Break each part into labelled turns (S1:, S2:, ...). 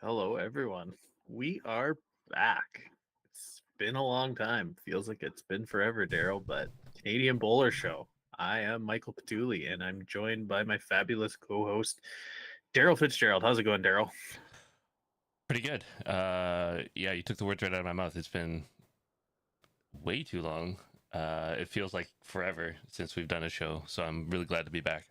S1: Hello, everyone. We are back. It's been a long time. Feels like it's been forever, Daryl, but Canadian Bowler Show. I am Michael Patuli, and I'm joined by my fabulous co host, Daryl Fitzgerald. How's it going, Daryl?
S2: Pretty good. Yeah, you took the words right out of my mouth. It's been way too long. It feels like forever since we've done a show, so I'm really glad to be back.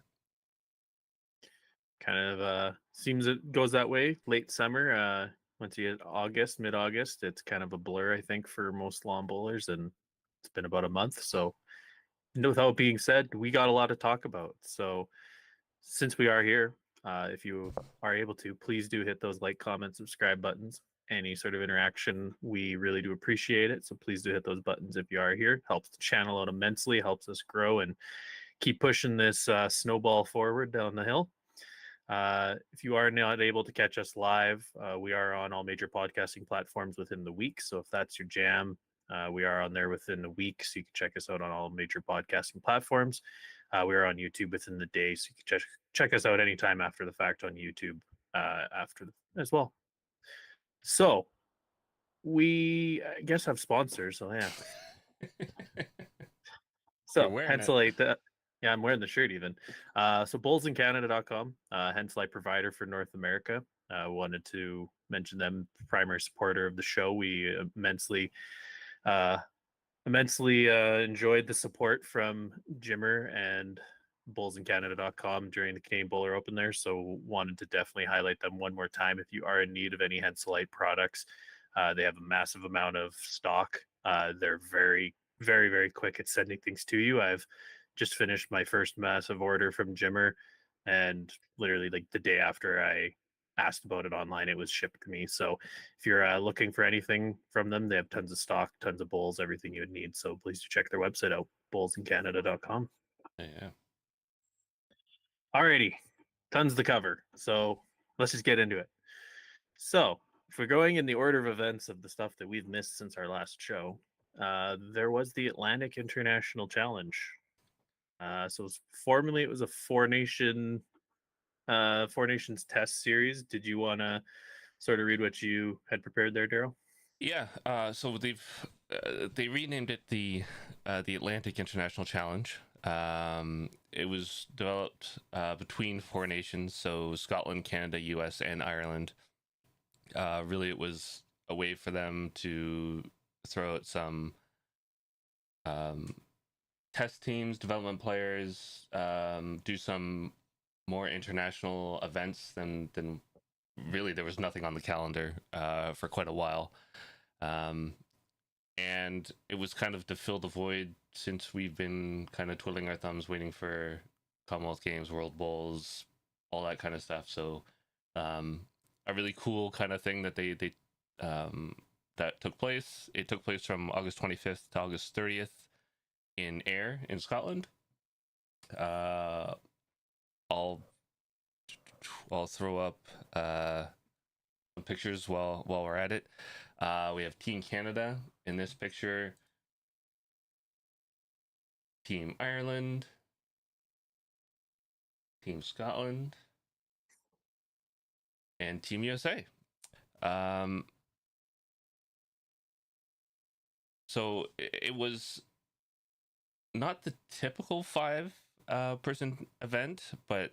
S1: Kind of seems it goes that way. Late summer, once you hit August, mid August, it's kind of a blur, I think, for most lawn bowlers, and it's been about a month. So, without being said, we got a lot to talk about. So, since we are here, if you are able to, please do hit those like, comment, subscribe buttons. Any sort of interaction, we really do appreciate it. So please do hit those buttons if you are here. Helps the channel out immensely, helps us grow and keep pushing this snowball forward down the hill. If you are not able to catch us live, we are on all major podcasting platforms within the week. So if that's your jam, we are on there within the week. So you can check us out on all major podcasting platforms. We are on YouTube within the day. So you can check us out anytime after the fact on YouTube as well. So we, I guess, have sponsors. So yeah.
S2: You're
S1: So
S2: wearing it.
S1: Henselite, yeah, I'm wearing the shirt even. So bowlsincanada.com, Henselite provider for North America. Wanted to mention them, primary supporter of the show. We uh, immensely enjoyed the support from Jimmer and bowlsincanada.com during the Canadian Bowler Open there. So wanted to definitely highlight them one more time. If you are in need of any Henselite products, they have a massive amount of stock. They're very, very, very quick at sending things to you. I've just finished my first massive order from Jimmer, and literally like the day after I asked about it online, it was shipped to me. So if you're looking for anything from them, they have tons of stock, tons of bowls, everything you would need. So please do check their website out, bowlsincanada.com.
S2: Yeah.
S1: Alrighty, tons to cover. So let's just get into it. So if we're going in the order of events of the stuff that we've missed since our last show, there was the Atlantic International Challenge. So formerly it was a Four Nations Test Series. Did you want to sort of read what you had prepared there, Daryl?
S2: Yeah. So they renamed it the Atlantic International Challenge. It was developed between four nations, so Scotland, Canada, U.S., and Ireland. Really, it was a way for them to throw out some um, test teams, development players, do some more international events than really there was nothing on the calendar for quite a while. Um, and it was kind of to fill the void since we've been kind of twiddling our thumbs waiting for Commonwealth Games, World Bowls, all that kind of stuff. So a really cool kind of thing that they that took place. It took place from August 25th to August 30th in Ayr in Scotland. Uh, I'll I'll throw up some pictures while we're at it. We have Team Canada in this picture, Team Ireland, Team Scotland, and Team USA. Um, so it was not the typical five person event, but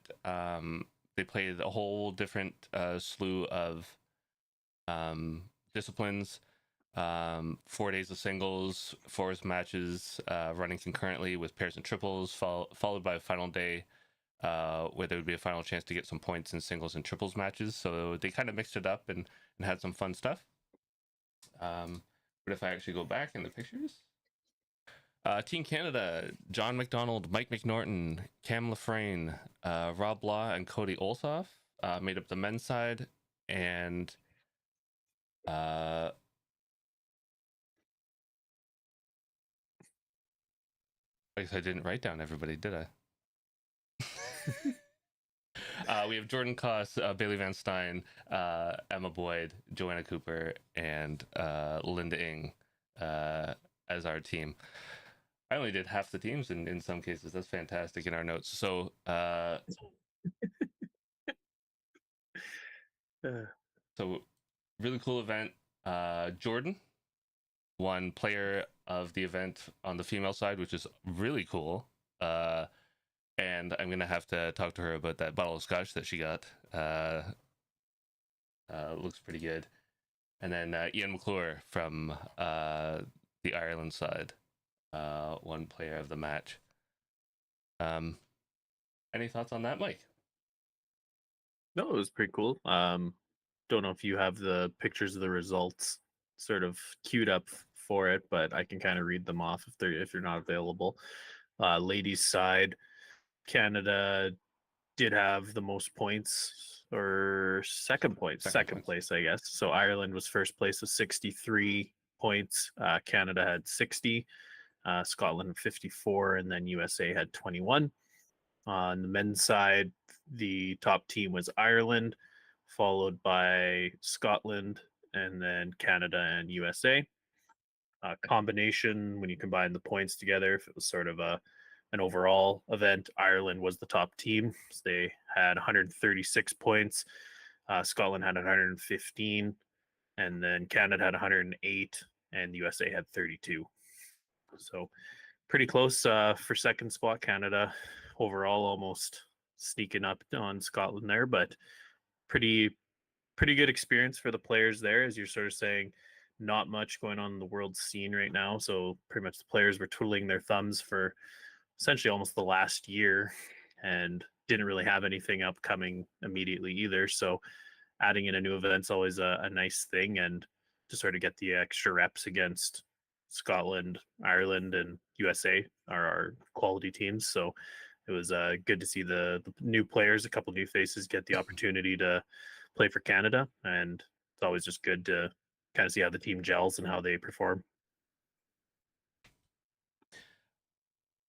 S2: they played a whole different slew of disciplines. 4 days of singles, fours matches running concurrently with pairs and triples, followed by a final day where there would be a final chance to get some points in singles and triples matches. So they kind of mixed it up and had some fun stuff. But if I actually go back in the pictures, Team Canada, John McDonald, Mike McNorton, Cam Lafrane, Rob Law, and Cody Olthoff made up the men's side. And I guess I didn't write down everybody, did I? We have Jordan Koss, Bailey Van Stein, Emma Boyd, Joanna Cooper, and Linda Ing as our team. I only did half the teams in some cases. That's fantastic in our notes. So
S1: Uh,
S2: so really cool event. Jordan won player of the event on the female side, which is really cool. Uh, and I'm gonna have to talk to her about that bottle of scotch that she got. Looks pretty good. And then Ian McClure from the Ireland side, one player of the match. Um, any thoughts on that, Mike?
S1: No, it was pretty cool. Don't know if you have the pictures of the results sort of queued up for it, but I can kind of read them off if you're not available. Ladies side, Canada did have the most points, or
S2: Second
S1: second
S2: points.
S1: place, I guess. So Ireland was first place with 63 points. Canada had 60, Scotland 54, and then USA had 21. On the men's side, the top team was Ireland, followed by Scotland, and then Canada and USA. Combination, when you combine the points together, if it was sort of an overall event, Ireland was the top team. So they had 136 points. Scotland had 115, and then Canada had 108, and the USA had 32. So pretty close for second spot. Canada overall almost sneaking up on Scotland there, but pretty pretty good experience for the players there, as you're sort of saying. Not much going on in the world scene right now, so pretty much the players were twiddling their thumbs for essentially almost the last year, and didn't really have anything upcoming immediately either. So adding in a new event's always a nice thing, and to sort of get the extra reps against Scotland, Ireland, and USA are our quality teams. So it was good to see the new players, a couple new faces, get the opportunity to play for Canada, and it's always just good to kind of see how the team gels and how they perform.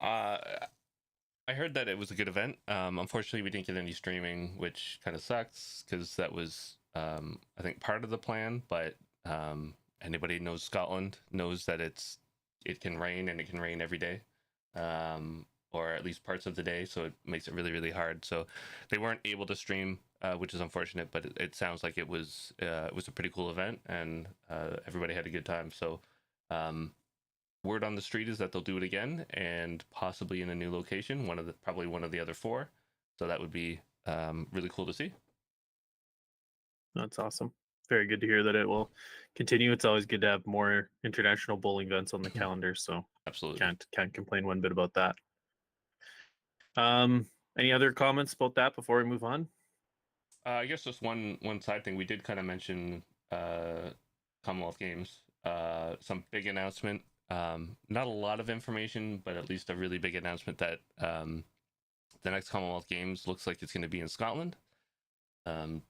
S2: Uh, I heard that it was a good event. Unfortunately, we didn't get any streaming, which kind of sucks because that was, I think, part of the plan. But anybody who knows Scotland knows that it can rain and it can rain every day, or at least parts of the day. So it makes it really, really hard. So they weren't able to stream, which is unfortunate. But it sounds like it was a pretty cool event, and everybody had a good time. So. Word on the street is that they'll do it again, and possibly in a new location, probably one of the other four. So that would be really cool to see.
S1: That's awesome. Very good to hear that it will continue. It's always good to have more international bowling events on the calendar, so
S2: Absolutely.
S1: can't complain one bit about that. Um, any other comments about that before we move on?
S2: I guess just one side thing we did kind of mention Commonwealth Games. Some big announcement. Not a lot of information, but at least a really big announcement that the next Commonwealth Games looks like it's going to be in Scotland.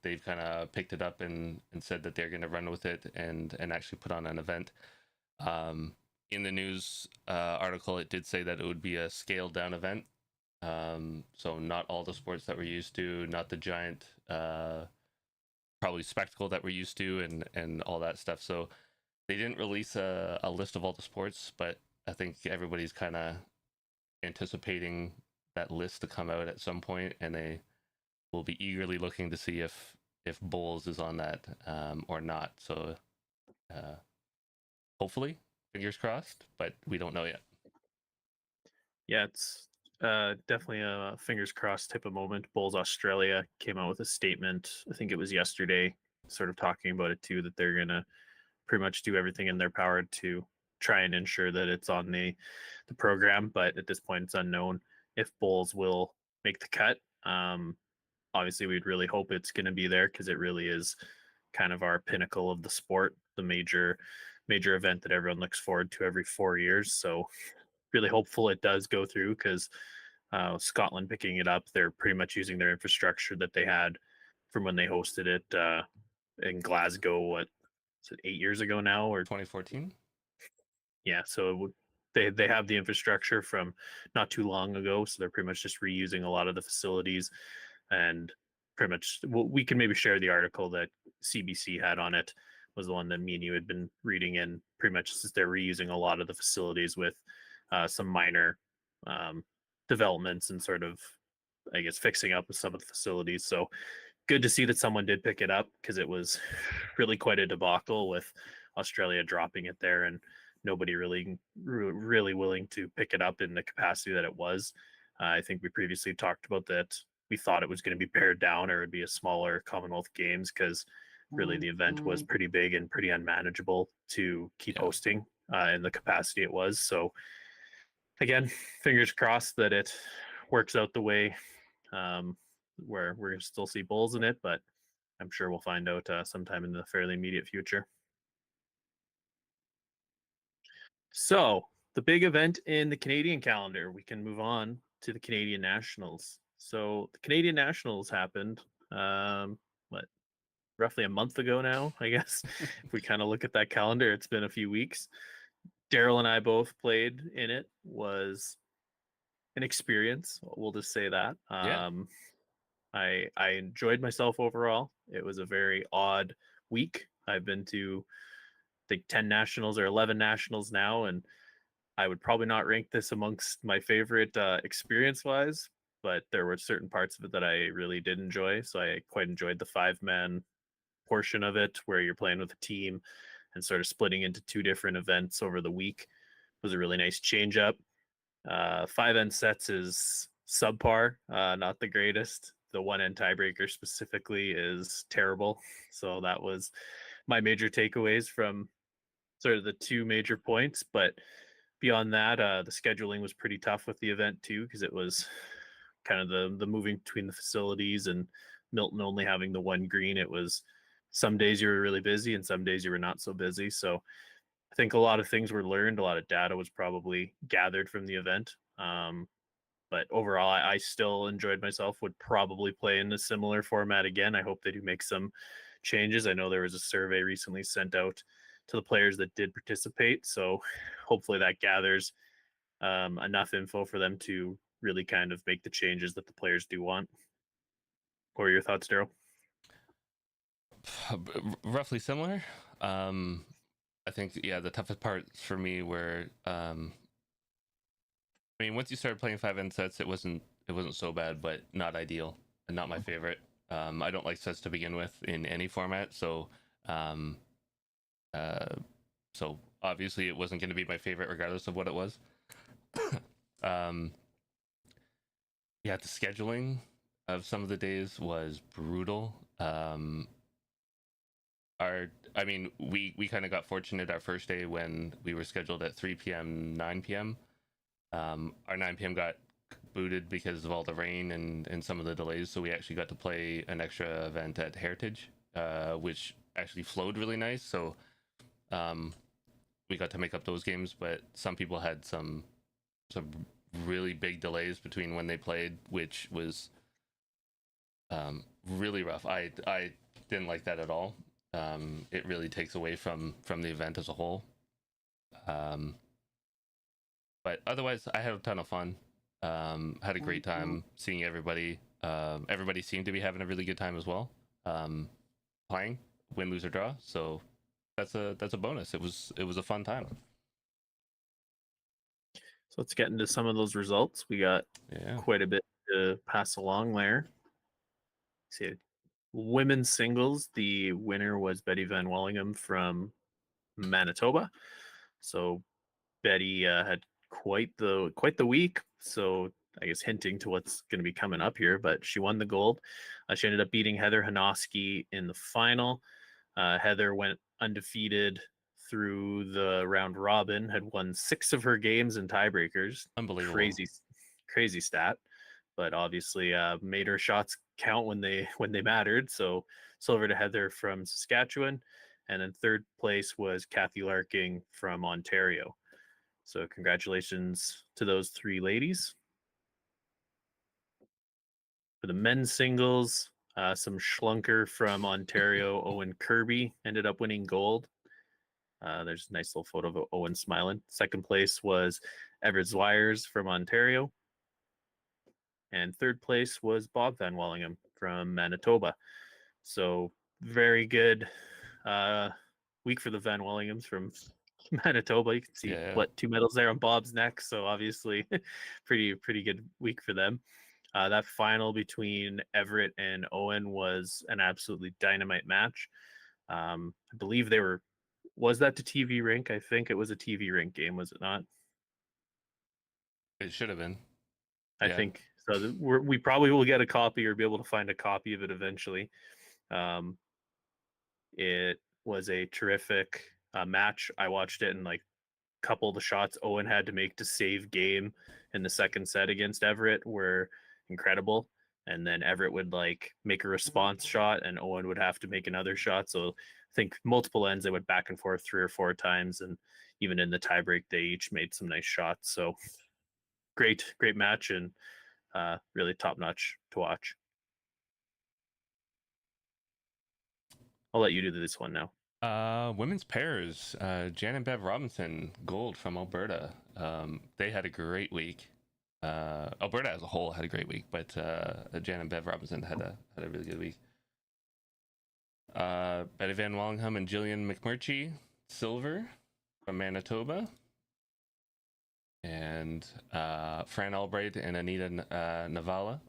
S2: They've kind of picked it up and said that they're going to run with it and actually put on an event. In the news article, it did say that it would be a scaled down event. So not all the sports that we're used to, not the giant probably spectacle that we're used to, and all that stuff. So they didn't release a list of all the sports, but I think everybody's kind of anticipating that list to come out at some point, and they will be eagerly looking to see if bowls is on that or not. So uh, hopefully, fingers crossed, but we don't know yet.
S1: Yeah, it's definitely a fingers crossed type of moment. Bowls Australia came out with a statement. I think it was yesterday, sort of talking about it too, that they're gonna pretty much do everything in their power to try and ensure that it's on the program. But at this point, it's unknown if bowls will make the cut. Obviously, we'd really hope it's going to be there, because it really is kind of our pinnacle of the sport, the major event that everyone looks forward to every 4 years. So really hopeful it does go through, because Scotland picking it up, they're pretty much using their infrastructure that they had from when they hosted it in Glasgow. What is it, 8 years ago now, or
S2: 2014.
S1: yeah? So they have the infrastructure from not too long ago, so they're pretty much just reusing a lot of the facilities, and pretty much we can maybe share the article that CBC had on it, was the one that me and you had been reading in. Pretty much since they're reusing a lot of the facilities with some minor um, developments and sort of, I guess, fixing up with some of the facilities. So good to see that someone did pick it up because it was really quite a debacle with Australia dropping it there and nobody really willing to pick it up in the capacity that it was. I think we previously talked about that. We thought it was going to be pared down or it would be a smaller Commonwealth Games because really the event was pretty big and pretty unmanageable to keep
S2: Yeah.
S1: hosting in the capacity it was. So again, fingers crossed that it works out the way um, where we're going to still see bulls in it, but I'm sure we'll find out sometime in the fairly immediate future. So, the big event in the Canadian calendar, we can move on to the Canadian Nationals. So, the Canadian Nationals happened, what, roughly a month ago now, I guess. If we kind of look at that calendar, it's been a few weeks. Daryl and I both played in it. Was an experience. We'll just say that.
S2: Yeah.
S1: I enjoyed myself overall. It was a very odd week. I've been to I think 10 nationals or 11 nationals now, and I would probably not rank this amongst my favorite experience wise, but there were certain parts of it that I really did enjoy. So I quite enjoyed the 5 man portion of it where you're playing with a team and sort of splitting into 2 different events over the week. It was a really nice change up. 5 end sets is subpar, not the greatest. The 1 end tiebreaker specifically is terrible. So that was my major takeaways from sort of the 2 major points. But beyond that, the scheduling was pretty tough with the event too, because it was kind of the moving between the facilities and Milton only having the 1 green. It was some days you were really busy and some days you were not so busy. So I think a lot of things were learned, a lot of data was probably gathered from the event. But overall, I still enjoyed myself. Would probably play in a similar format again. I hope they do make some changes. I know there was a survey recently sent out to the players that did participate, so hopefully that gathers enough info for them to really kind of make the changes that the players do want. What are your thoughts, Daryl?
S2: Roughly similar. I think yeah, the toughest parts for me were I mean, once you started playing 5 end sets, it wasn't so bad, but not ideal and not my favorite. I don't like sets to begin with in any format, so um, uh, so obviously it wasn't going to be my favorite regardless of what it was. um, yeah, the scheduling of some of the days was brutal. I mean, we kind of got fortunate our first day when we were scheduled at 3 p.m., 9 p.m. Our 9 p.m. got booted because of all the rain and some of the delays, so we actually got to play an extra event at Heritage, which actually flowed really nice. So um, we got to make up those games, but some people had some really big delays between when they played, which was really rough. I didn't like that at all. It really takes away from the event as a whole. Um, but otherwise, I had a ton of fun. Had a great time seeing everybody. Everybody seemed to be having a really good time as well. Playing, win, lose or draw. So that's a bonus. It was a fun time.
S1: So let's get into some of those results. We got
S2: Yeah.
S1: quite a bit to pass along there. See, women's singles, the winner was Betty Van Wallingham from Manitoba. So Betty had quite the week. So I guess hinting to what's going to be coming up here, but she won the gold. She ended up beating Heather Hanoski in the final. Heather went undefeated through the round robin, had won 6 of her games in tiebreakers.
S2: Unbelievable.
S1: Crazy stat, but obviously made her shots count when they mattered. So silver to Heather from Saskatchewan, and then third place was Kathy Larking from Ontario. So congratulations to those 3 ladies. For the men's singles, some schlunker from Ontario, Owen Kirby, ended up winning gold. There's a nice little photo of Owen smiling. Second place was Everett Zwires from Ontario. And third place was Bob Van Wallingham from Manitoba. So very good week for the Van Wallinghams from Manitoba. You can see
S2: Yeah.
S1: what 2 medals there on Bob's neck. So obviously, pretty good week for them. That final between Everett and Owen was an absolutely dynamite match. I believe they were. Was that the TV rink? I think it was a TV rink game, was it not?
S2: It should have been.
S1: I
S2: Yeah.
S1: think so. We probably will get a copy or be able to find a copy of it eventually. Um, it was a terrific match. I watched it, and like couple of the shots Owen had to make to save game in the second set against Everett were incredible. And then Everett would like make a response shot, and Owen would have to make another shot. So I think multiple ends they went back and forth 3 or 4 times, and even in the tiebreak they each made some nice shots. So great match, and really top notch to watch. I'll let you do this one now.
S2: Women's pairs, Jan and Bev Robinson, gold from Alberta. They had a great week. Alberta as a whole had a great week, but Jan and Bev Robinson had a really good week. Betty Van Wallingham and Jillian McMurtry, silver from Manitoba. And Fran Albright and Anita Navala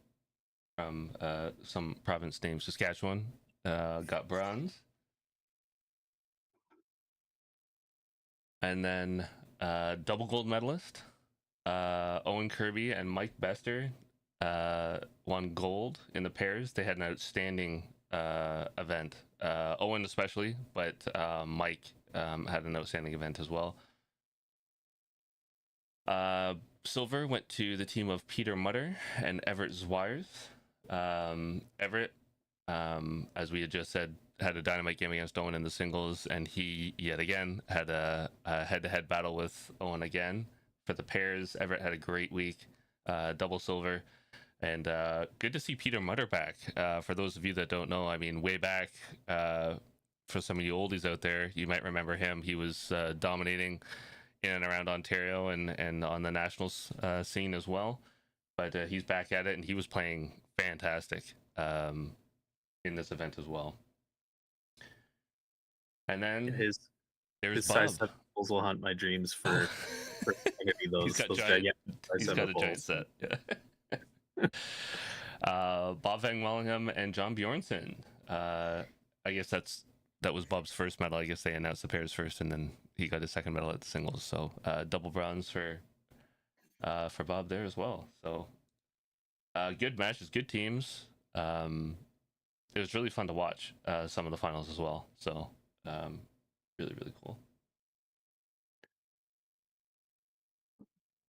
S2: from some province named Saskatchewan got bronze. And then double gold medalist Owen Kirby and Mike Bester won gold in the pairs. They had an outstanding event. Owen especially, but Mike had an outstanding event as well. Silver went to the team of Peter Mutter and Everett Zwires. Everett, as we had just said, had a dynamite game against Owen in the singles, and he yet again had a head-to-head battle with Owen again. For the pairs, Everett had a great week, double silver, and good to see Peter Mutter back. For those of you that don't know, I mean, way back, for some of you oldies out there, you might remember him. He was dominating in and around Ontario and on the nationals scene as well. But he's back at it, and he was playing fantastic in this event as well. And then there's
S1: his
S2: Bob.
S1: size 7 bulls will hunt my dreams for
S2: He's got
S1: those
S2: giant.
S1: gigantic
S2: He's got a giant set. Yeah. Bob Van Wellingham and John Bjornson. I guess that was Bob's first medal. I guess they announced the pairs first, and then he got his second medal at the singles. So double bronze for Bob there as well. So good matches, good teams. It was really fun to watch some of the finals as well. So really cool.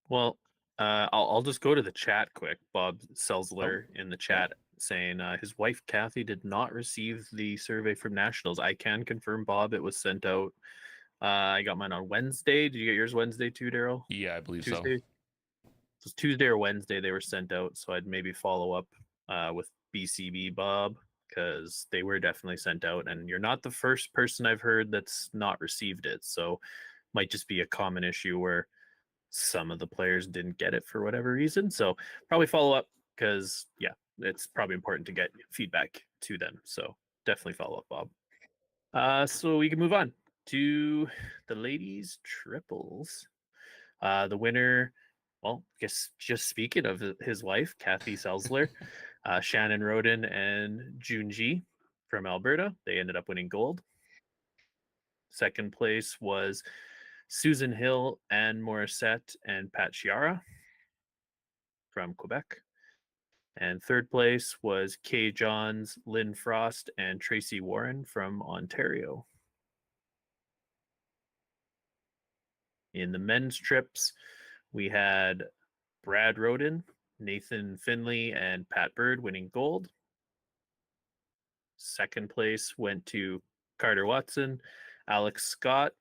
S1: Well, I'll just go to the chat quick. Bob Selzler in the chat saying his wife Kathy did not receive the survey from Nationals. I can confirm, Bob, it was sent out. I got mine on Wednesday. Did you get yours Wednesday too, Daryl?
S2: Yeah, I believe
S1: Tuesday?
S2: so.
S1: It was Tuesday or Wednesday they were sent out, so I'd maybe follow up with BCB Bob, because they were definitely sent out, and you're not the first person I've heard that's not received it. So might just be a common issue where some of the players didn't get it for whatever reason. So probably follow up, because yeah, it's probably important to get feedback to them. So definitely follow up, Bob. So we can move on to the ladies triples. The winner, well, I guess just speaking of his wife, Kathy Selzler, Shannon Roden and June G from Alberta, they ended up winning gold. Second place was Susan Hill, Anne Morissette, and Pat Chiara from Quebec. And third place was Kay Johns, Lynn Frost, and Tracy Warren from Ontario. In the men's trips, we had Brad Roden, Nathan Finley, and Pat Bird winning gold. Second place went to Carter Watson, Alex Scott,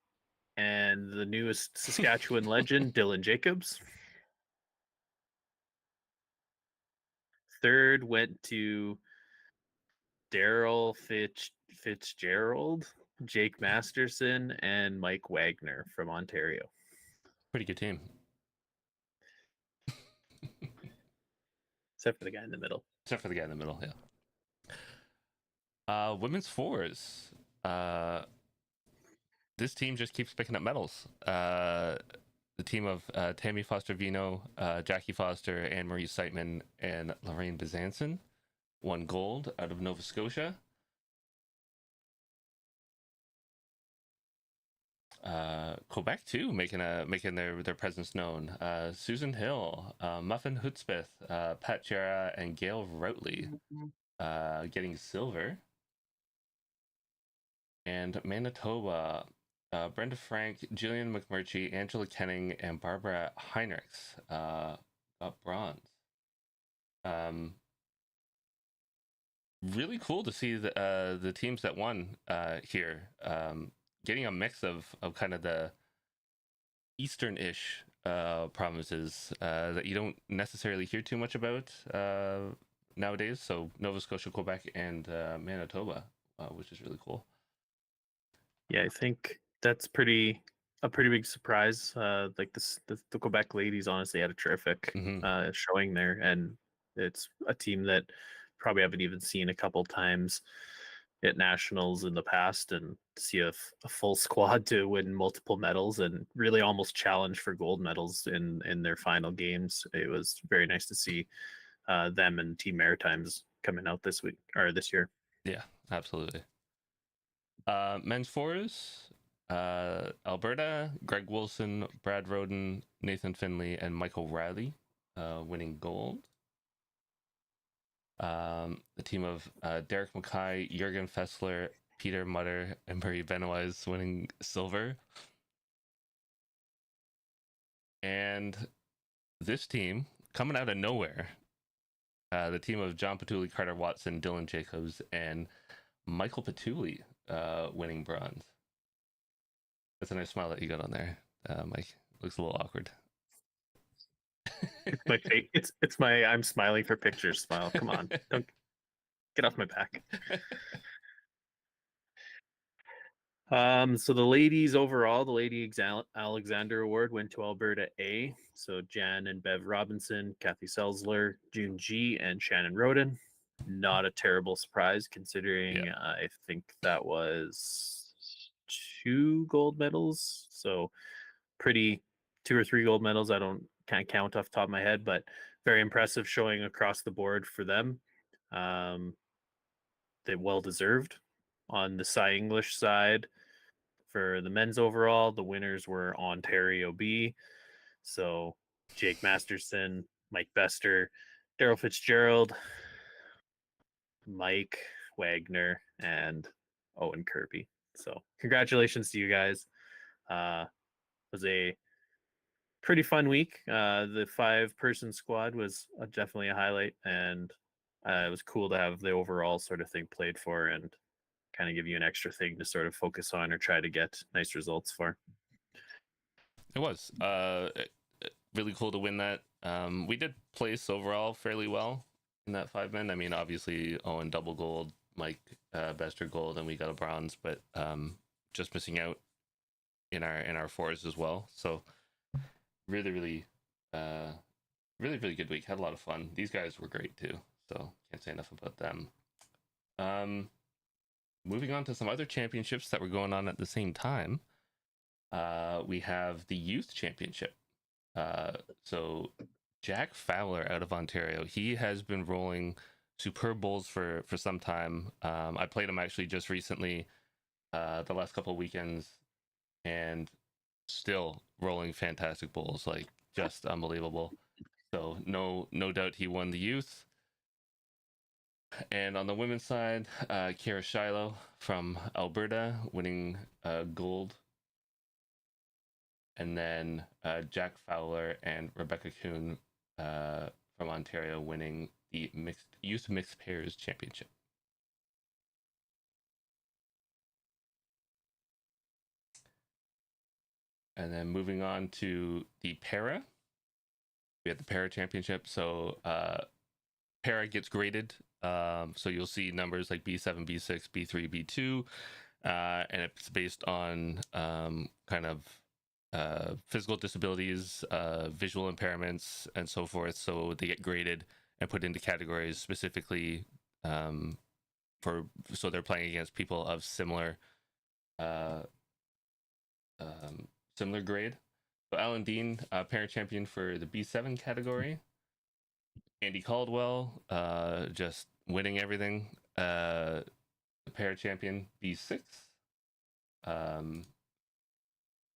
S1: and the newest Saskatchewan legend, Dylan Jacobs. Third went to Daryl Fitzgerald, Jake Masterson, and Mike Wagner from Ontario.
S2: Pretty good team.
S1: Except for the guy in the middle.
S2: Except for the guy in the middle, yeah. Women's fours. This team just keeps picking up medals. the team of Tammy Foster Vino, Jackie Foster, Anne Marie Seitman, and Lorraine Bezanson won gold out of Nova Scotia. Quebec too, making their presence known. Susan Hill, Muffin Hudspeth, Pat Chera, and Gail Routley getting silver. And Manitoba, Brenda Frank, Jillian McMurtry, Angela Kenning, and Barbara Heinrichs got bronze. Really cool to see the teams that won here, getting a mix of kind of the Eastern-ish provinces that you don't necessarily hear too much about nowadays. So Nova Scotia, Quebec, and Manitoba, which is really cool.
S1: Yeah, I think that's a pretty big surprise. Like the Quebec ladies honestly had a terrific showing there, and it's a team that probably haven't even seen a couple times at nationals in the past, and to see a full squad to win multiple medals and really almost challenge for gold medals in their final games. It was very nice to see them and Team Maritimes coming out this week or this year.
S2: Yeah, absolutely. Men's fours, Alberta, Greg Wilson, Brad Roden, Nathan Finley, and Michael Riley winning gold. The team of Derek Mackay, Jurgen Fessler, Peter Mutter, and Murray Benoist winning silver. And this team, coming out of nowhere, the team of John Patulli, Carter Watson, Dylan Jacobs, and Michael Patulli winning bronze. That's a nice smile that you got on there, Mike. Looks a little awkward.
S1: It's my fake. It's my I'm smiling for pictures smile. Come on, don't get off my back. So the ladies overall, the Lady Alexander Award went to Alberta A. So Jan and Bev Robinson, Kathy Selzler, June G, and Shannon Roden. Not a terrible surprise considering
S2: Yeah.
S1: I think that was 2 gold medals. So pretty 2 or 3 gold medals. Can't count off the top of my head, but very impressive showing across the board for them. They well deserved. On the Cy English side, for the men's overall, the winners were Ontario B. So Jake Masterson, Mike Bester, Daryl Fitzgerald, Mike Wagner, and Owen Kirby. So congratulations to you guys. It was a pretty fun week. The 5-person squad was definitely a highlight, and it was cool to have the overall sort of thing played for and kind of give you an extra thing to sort of focus on or try to get nice results for.
S2: It was really cool to win that. We did place overall fairly well in that 5 men. I mean, obviously Owen double gold, Mike Bester gold, and we got a bronze, but just missing out in our fours as well. So really, really, really good week. Had a lot of fun. These guys were great too. So can't say enough about them. Moving on to some other championships that were going on at the same time. We have the youth championship. So Jack Fowler out of Ontario, he has been rolling superb bowls for some time. I played him actually just recently, the last couple of weekends, and still rolling fantastic bowls, like just unbelievable. So no doubt he won the youth. And on the women's side, Kara Shiloh from Alberta winning gold. And then Jack Fowler and Rebecca Kuhn from Ontario winning the youth mixed pairs championship. And then moving on to the para, we had the para championship. So para gets graded. So you'll see numbers like B7, B6, B3, B2, and it's based on kind of physical disabilities, visual impairments, and so forth. So they get graded and put into categories specifically so they're playing against people of similar grade. So Alan Dean, parent champion for the B7 category. Andy Caldwell, just winning everything. Para champion B6. Um,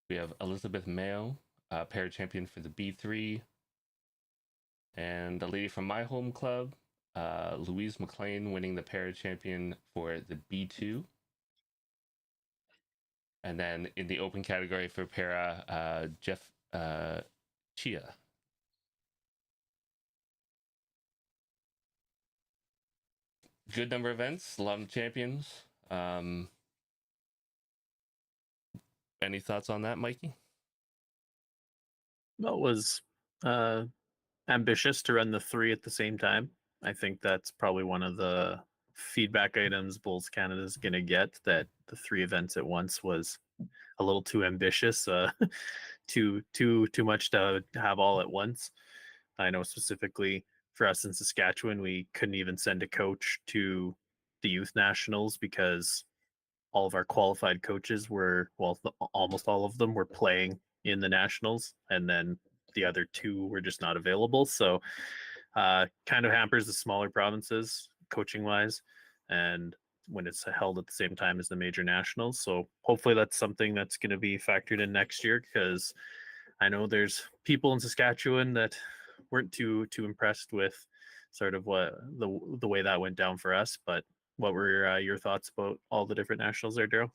S2: we have Elizabeth Mayo, para champion for the B3. And a lady from my home club, Louise McLean, winning the para champion for the B2. And then in the open category for para, Jeff Chia. Good number of events, a lot of champions. Any thoughts on that, Mikey?
S1: Well, it was uh, ambitious to run the three at the same time. I think that's probably one of the feedback items Bulls Canada is going to get, that the three events at once was a little too ambitious, too much to have all at once. I know specifically for us in Saskatchewan, we couldn't even send a coach to the youth nationals because all of our qualified coaches were, well, almost all of them were playing in the nationals, and then the other two were just not available. So kind of hampers the smaller provinces coaching wise, and when it's held at the same time as the major nationals. So hopefully that's something that's going to be factored in next year, because I know there's people in Saskatchewan that weren't too impressed with sort of what the way that went down for us. But what were your thoughts about all the different nationals there, Daryl?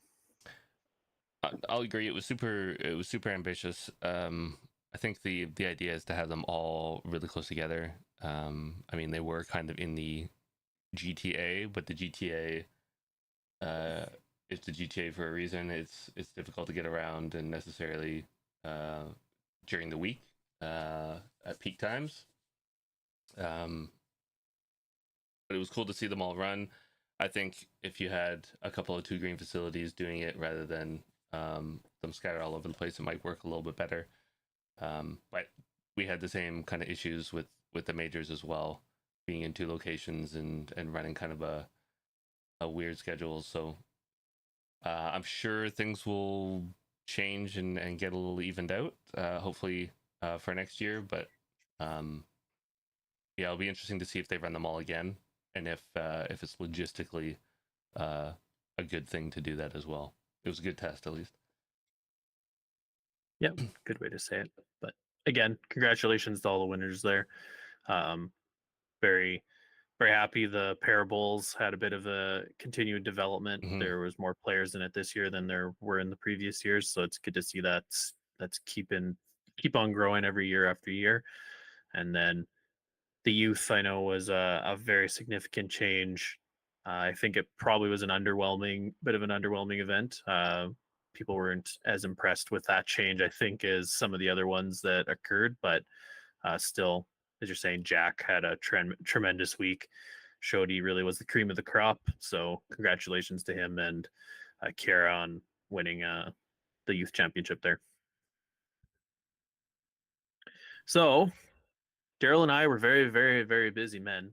S2: I'll agree. It was super ambitious. I think the idea is to have them all really close together. I mean, they were kind of in the GTA, but the GTA uh, is the GTA for a reason. It's difficult to get around and necessarily uh, during the week at peak times. Um, but it was cool to see them all run. I think if you had a couple of two green facilities doing it rather than them scattered all over the place, it might work a little bit better. But we had the same kind of issues with the majors as well, being in two locations and running kind of a weird schedule. So I'm sure things will change and get a little evened out, hopefully for next year. But um, yeah, it'll be interesting to see if they run them all again, and if it's logistically uh, a good thing to do that as well. It was a good test, at least.
S1: Yeah, good way to say it. But again, congratulations to all the winners there. Um, very very happy the parables had a bit of a continued development.
S2: Mm-hmm.
S1: There was more players in it this year than there were in the previous years, so it's good to see that's keep on growing every year after year. And then the youth, I know, was a very significant change. I think it probably was an underwhelming bit of an underwhelming event. People weren't as impressed with that change, I think, as some of the other ones that occurred, but still, as you're saying, Jack had a tremendous week. Showed he really was the cream of the crop. So congratulations to him and Kiara on winning the youth championship there. So Daryl and I were very busy men.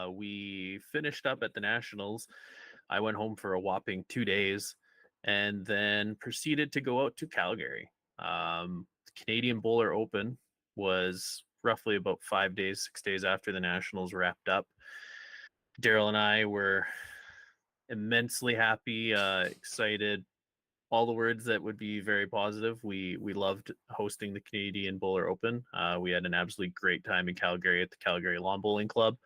S1: We finished up at the Nationals. I went home for a whopping 2 days, and then proceeded to go out to Calgary. The Canadian Bowler Open was roughly about 5 days, 6 days after the Nationals wrapped up. Daryl and I were immensely happy, excited, all the words that would be very positive. We loved hosting the Canadian Bowler Open. We had an absolutely great time in Calgary at the Calgary Lawn Bowling Club.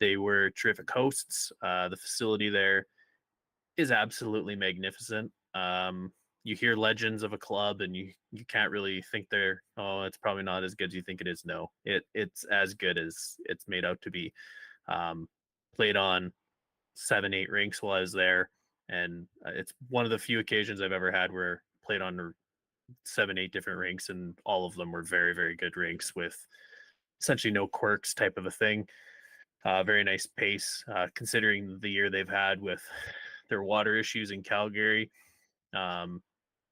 S1: They were terrific hosts. The facility there is absolutely magnificent. You hear legends of a club, and you can't really think they're, oh, it's probably not as good as you think it is. No, it's as good as it's made out to be. Um, Played on 7, 8 rinks while I was there, and it's one of the few occasions I've ever had where I played on 7, 8 different rinks, and all of them were very good rinks with essentially no quirks type of a thing. Very nice pace, considering the year they've had with their water issues in Calgary. Um,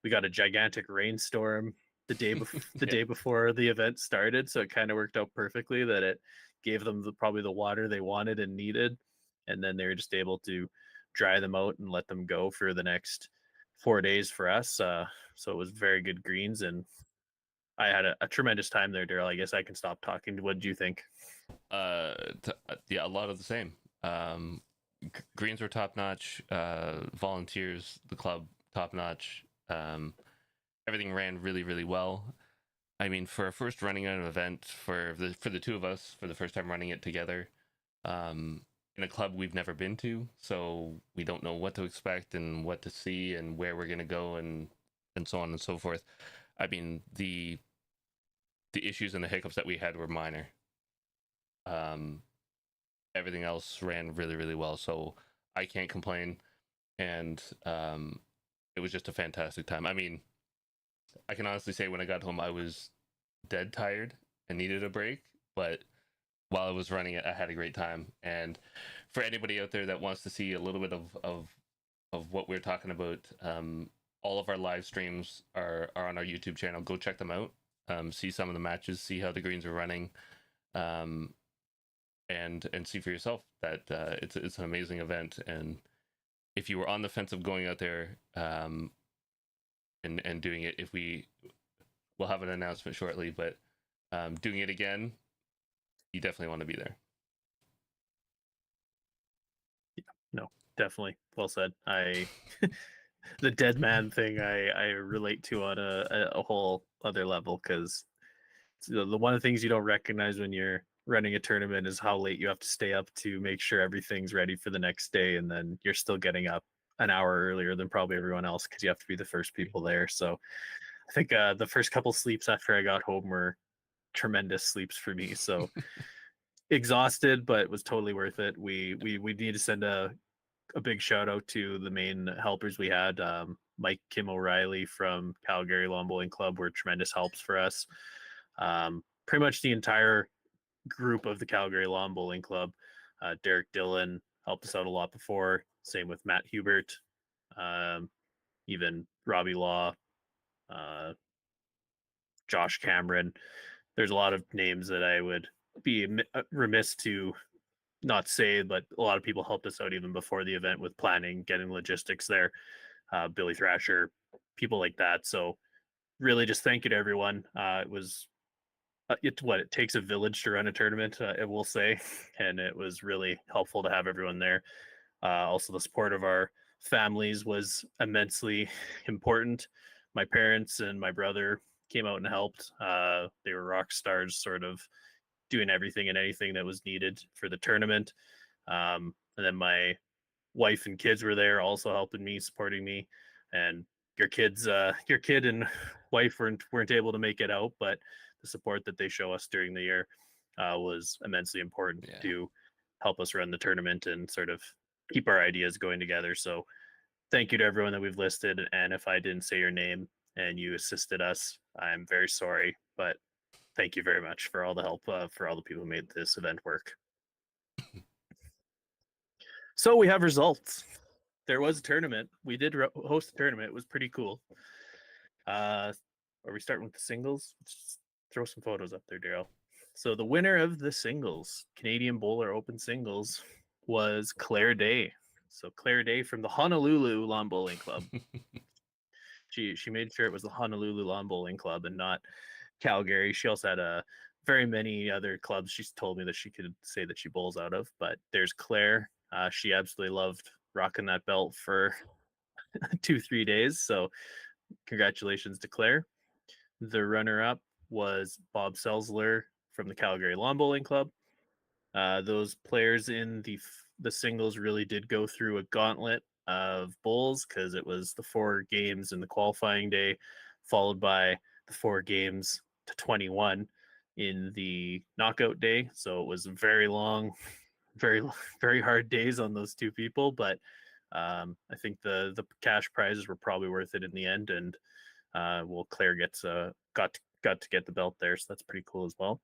S1: we got a gigantic rainstorm the
S2: Yeah.
S1: day before the event started, so it kind of worked out perfectly that it gave them probably the water they wanted and needed, and then they were just able to dry them out and let them go for the next 4 days for us. So it was very good greens, and I had a tremendous time there, Daryl. I guess I can stop talking. What do you think?
S2: Yeah, a lot of the same. Um, Greens were top notch. Volunteers, the club top notch. Everything ran really, really well. I mean, for a first running an event for the two of us for the first time running it together, in a club we've never been to, so we don't know what to expect and what to see and where we're gonna go and so on and so forth. I mean, the issues and the hiccups that we had were minor. Um, Everything else ran really, really well, so I can't complain. And it was just a fantastic time. I mean, I can honestly say when I got home, I was dead tired and needed a break, but while I was running it, I had a great time. And for anybody out there that wants to see a little bit of what we're talking about, all of our live streams are on our YouTube channel. Go check them out. See some of the matches, see how the greens are running, um, and see for yourself that it's an amazing event. And if you were on the fence of going out there and doing it, if we'll have an announcement shortly, but doing it again, you definitely want to be there.
S1: No, definitely. Well said. I the dead man thing I relate to on a whole other level because the one of the things you don't recognize when you're running a tournament is how late you have to stay up to make sure everything's ready for the next day, and then you're still getting up an hour earlier than probably everyone else because you have to be the first people there. So I think the first couple sleeps after I got home were tremendous sleeps for me. So exhausted, but it was totally worth it. We need to send a big shout out to the main helpers we had. Mike Kim O'Reilly from Calgary Lawn Bowling Club were tremendous helps for us. Pretty much the entire group of the Calgary Lawn Bowling Club. Derek Dillon helped us out a lot before. Same with Matt Hubert, um, even Robbie Law, uh, Josh Cameron. There's a lot of names that I would be remiss to not say, but a lot of people helped us out even before the event with planning, getting logistics there. Billy Thrasher, people like that. So really, just thank you to everyone. It was it's what it takes a village to run a tournament, I will say, and it was really helpful to have everyone there. Also, the support of our families was immensely important. My parents and my brother came out and helped. They were rock stars, sort of doing everything and anything that was needed for the tournament. And then my wife and kids were there, also helping me, supporting me. And your kid and wife weren't able to make it out, but the support that they show us during the year was immensely important
S2: Yeah.
S1: to help us run the tournament and sort of keep our ideas going together. So thank you to everyone that we've listed. And if I didn't say your name and you assisted us, I'm very sorry, but thank you very much for all the help for all the people who made this event work. So we have results. There was a tournament. We did host a tournament. It was pretty cool. Are we starting with the singles? Let's throw some photos up there, Daryl. So the winner of the singles, Canadian Bowler Open Singles, was Claire Day. So Claire Day from the Honolulu Lawn Bowling Club. She made sure it was the Honolulu Lawn Bowling Club and not Calgary. She also had very many other clubs she's told me that she could say that she bowls out of. But there's Claire. She absolutely loved rocking that belt for 2-3 days. So congratulations to Claire. The runner-up was Bob Selzler from the Calgary Lawn Bowling Club. Those players in the singles really did go through a gauntlet of bowls because it was the 4 games in the qualifying day, followed by the 4 games to 21 in the knockout day. So it was very long, very very hard days on those 2 people, but I think the cash prizes were probably worth it in the end. And well, Claire got to get the belt there, so that's pretty cool as well.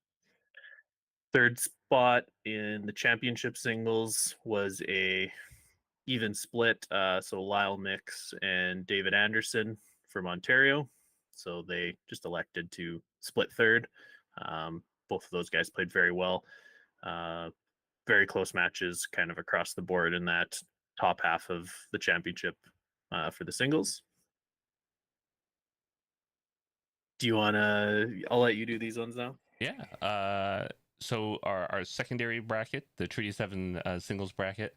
S1: Third spot in the championship singles was a even split. So Lyle Mix and David Anderson from Ontario. So they just elected to split third. Both of those guys played very well. Uh, very close matches kind of across the board in that top half of the championship for the singles. Do you want to? I'll let you do these ones now.
S2: Yeah. So our secondary bracket, the Treaty 7 singles bracket,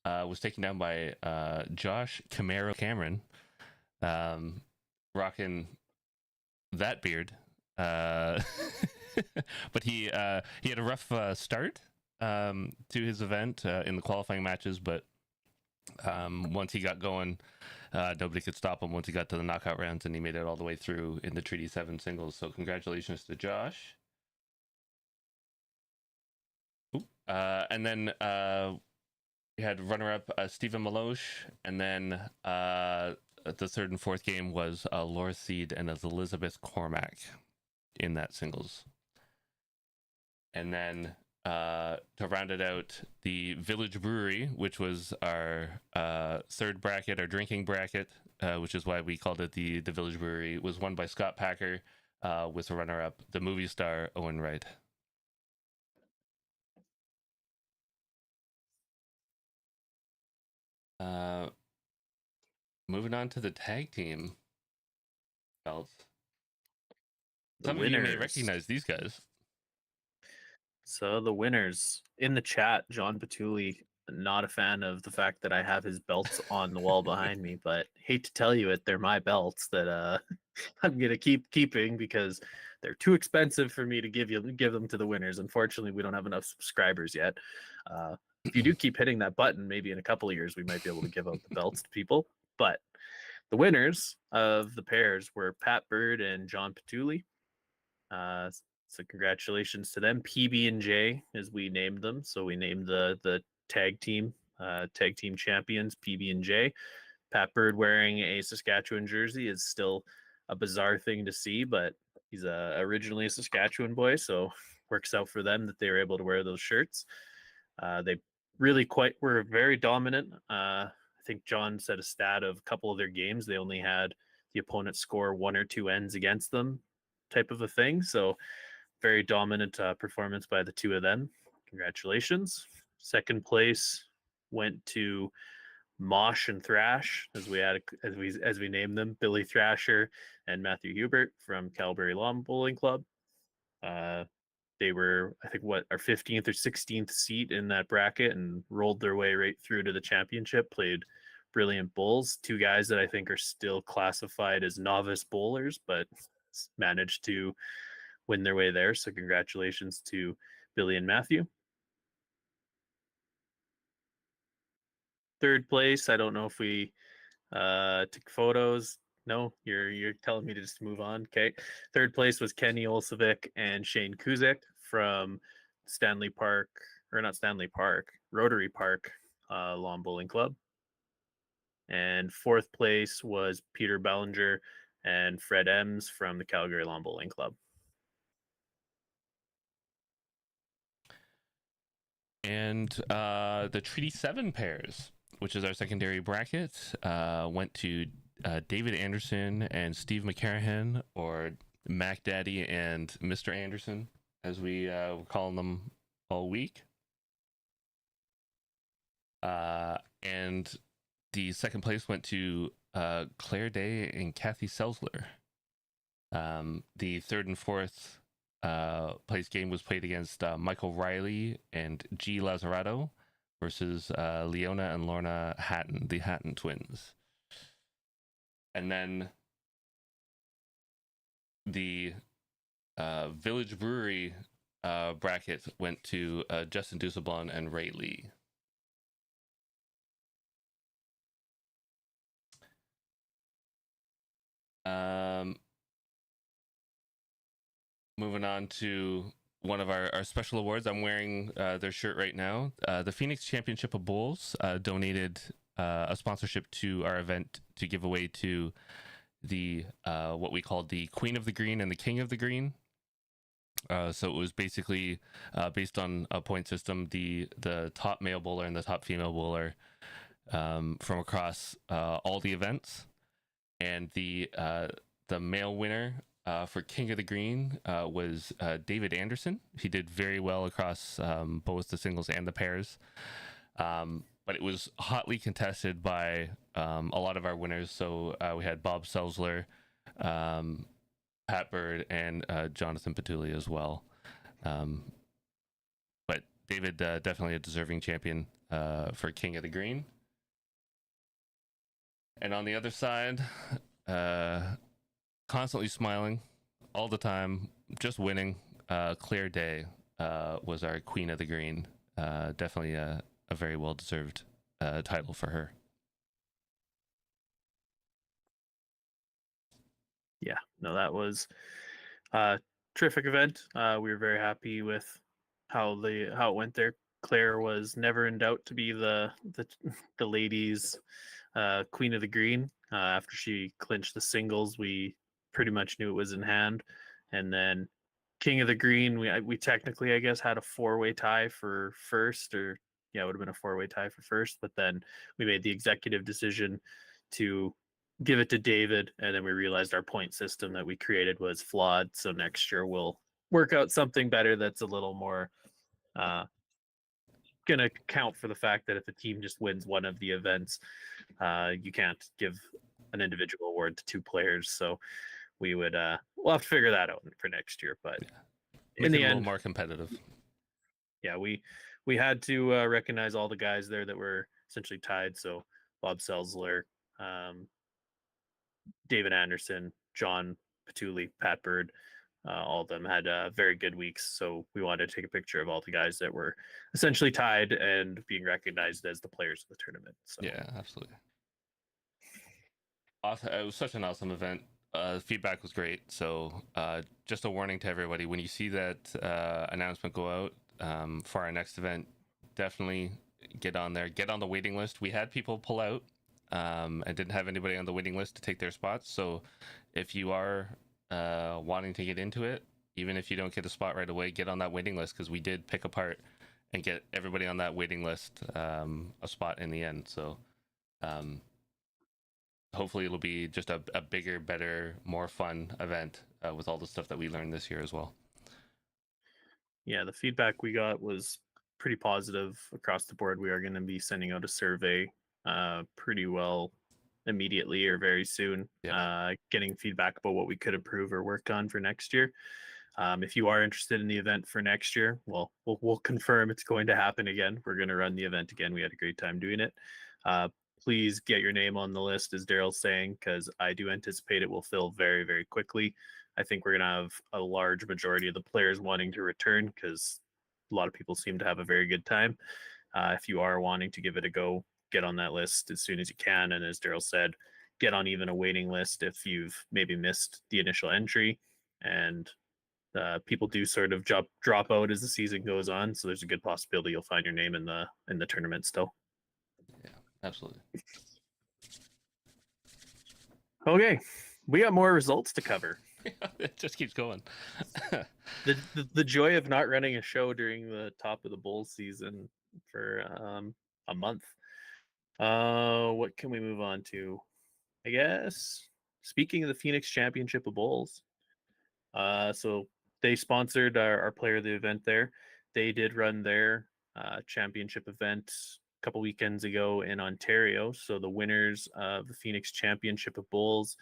S2: was taken down by Josh Camaro Cameron, rocking that beard. Uh, but he had a rough start to his event in the qualifying matches, but once he got going, nobody could stop him once he got to the knockout rounds, and he made it all the way through in the Treaty 7 singles. So congratulations to Josh. And then we had runner-up Stephen Maloche, and then the third and fourth game was Laura Seed and Elizabeth Cormack in that singles. And then to round it out, the Village Brewery, which was our third bracket, our drinking bracket, which is why we called it the Village Brewery, was won by Scott Packer with a runner-up, the movie star Owen Wright. Moving on to the tag team belts. Some of you may recognize these guys.
S1: So the winners in the chat, John Patulli, not a fan of the fact that I have his belts on the wall behind me, but hate to tell you it, they're my belts that I'm gonna keep keeping because they're too expensive for me to give them to the winners. Unfortunately, we don't have enough subscribers yet. If you do keep hitting that button, maybe in a couple of years we might be able to give out the belts to people. But the winners of the pairs were Pat Bird and John Patulli. So congratulations to them. PB and J, as we named them. So we named the tag team champions PB and J. Pat Bird wearing a Saskatchewan jersey is still a bizarre thing to see, but he's originally a Saskatchewan boy, so works out for them that they were able to wear those shirts. They really were very dominant. I think John said a stat of a couple of their games they only had the opponent score 1 or 2 ends against them, type of a thing. So very dominant performance by the two of them. Congratulations. Second place went to Mosh and Thrash, as we named them, Billy Thrasher and Matthew Hubert from Calgary Lawn Bowling Club. They were, I think, our 15th or 16th seat in that bracket and rolled their way right through to the championship. Played brilliant bowls. Two guys that I think are still classified as novice bowlers, but managed to win their way there. So congratulations to Billy and Matthew. Third place, I don't know if we took photos. No, you're telling me to just move on. Okay. Third place was Kenny Olsevic and Shane Kuzik from Stanley Park, or not Stanley Park, Rotary Park Lawn Bowling Club. And fourth place was Peter Bellinger and Fred Ems from the Calgary Lawn Bowling Club.
S2: And the Treaty 7 pairs, which is our secondary bracket, went to David Anderson and Steve McCarahan, or Mac Daddy and Mr. Anderson, as we were calling them all week. And the second place went to Claire Day and Kathy Selsler. The third and fourth place game was played against Michael Riley and G. Lazzarato versus Leona and Lorna Hatton, the Hatton twins. And then the Village Brewery bracket went to Justin Dusablon and Ray Lee. Moving on to one of our special awards. I'm wearing their shirt right now. The Phoenix Championship of Bowls donated a sponsorship to our event to give away to the what we called the Queen of the Green and the King of the Green. So it was basically based on a point system, the top male bowler and the top female bowler from across all the events, and the male winner for King of the Green was David Anderson. He did very well across both the singles and the pairs, but it was hotly contested by a lot of our winners. So we had Bob Selsler, Pat Bird and Jonathan Petuli as well. Um, but David, definitely a deserving champion for King of the Green. And on the other side, uh, constantly smiling all the time, just winning. Claire Day was our Queen of the Green. Definitely a very well deserved title for her.
S1: Yeah, no, that was a terrific event. We were very happy with how it went there. Claire was never in doubt to be the ladies' Queen of the Green. After she clinched the singles, we pretty much knew it was in hand. And then King of the Green, we technically, I guess, had a four-way tie for first, or yeah, it would have been a four-way tie for first. But then we made the executive decision to give it to David, and then we realized our point system that we created was flawed. So next year we'll work out something better that's a little more uh, going to count for the fact that if a team just wins one of the events, you can't give an individual award to two players. So we'll have to figure that out for next year. But
S2: Yeah.
S1: in
S2: Make it
S1: the
S2: a little
S1: end,
S2: more competitive.
S1: yeah, we had to recognize all the guys there that were essentially tied. So Bob Selzler, um, David Anderson, John Petuli, Pat Bird, all of them had very good weeks. So we wanted to take a picture of all the guys that were essentially tied and being recognized as the players of the tournament. So
S2: Yeah, absolutely. Awesome. It was such an awesome event. Feedback was great. So just a warning to everybody: when you see that announcement go out for our next event, definitely get on there. Get on the waiting list. We had people pull out and didn't have anybody on the waiting list to take their spots. So if you are wanting to get into it, even if you don't get a spot right away, get on that waiting list, because we did pick apart and get everybody on that waiting list a spot in the end. So hopefully it'll be just a bigger, better, more fun event with all the stuff that we learned this year as well.
S1: yeah, the feedback we got was pretty positive across the board. We are going to be sending out a survey pretty well immediately or very soon,
S2: Yeah.
S1: getting feedback about what we could improve or work on for next year. If you are interested in the event for next year, well, we'll confirm it's going to happen again. We're going to run the event again. We had a great time doing it. Please get your name on the list, as Daryl's saying, because I do anticipate it will fill very, very quickly. I think we're going to have a large majority of the players wanting to return because a lot of people seem to have a very good time. If you are wanting to give it a go, get on that list as soon as you can. And as Daryl said, get on even a waiting list if you've maybe missed the initial entry. And people do sort of drop out as the season goes on, so there's a good possibility you'll find your name in the tournament still.
S2: Yeah, absolutely.
S1: Okay, we got more results to cover.
S2: It just keeps going.
S1: The joy of not running a show during the top of the bowl season for a month. What can we move on to? I guess speaking of the Phoenix Championship of Bowls, so they sponsored our player of the event there. They did run their championship event a couple weekends ago in Ontario. So the winners of the Phoenix Championship of Bowls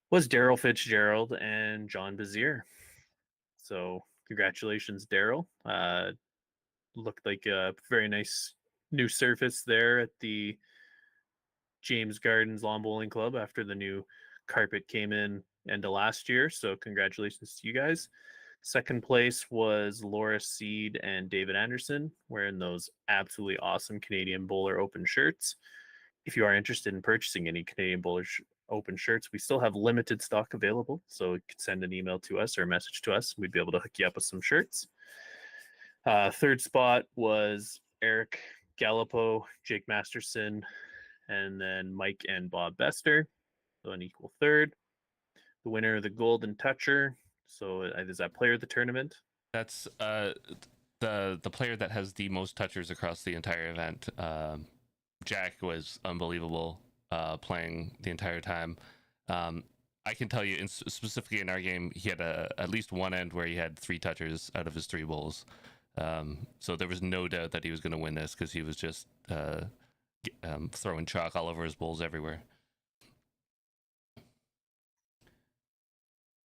S1: was Daryl Fitzgerald and John Bazier. So congratulations, Daryl. Looked like a very nice new surface there at the James Gardens Lawn Bowling Club after the new carpet came in end of last year. So congratulations to you guys. Second place was Laura Seed and David Anderson, wearing those absolutely awesome Canadian Bowler Open shirts. If you are interested in purchasing any Canadian Bowler Open shirts, we still have limited stock available. So you could send an email to us or a message to us. We'd be able to hook you up with some shirts. Third spot was Eric Gallipo, Jake Masterson, and then Mike and Bob Bester. So an equal third. The winner of the Golden Toucher. So is that player of the tournament?
S2: That's the player that has the most touchers across the entire event. Jack was unbelievable playing the entire time. I can tell you, specifically in our game, he had at least one end where he had 3 touchers out of his 3 bowls. So there was no doubt that he was going to win this, because he was just throwing chalk all over his bowls everywhere.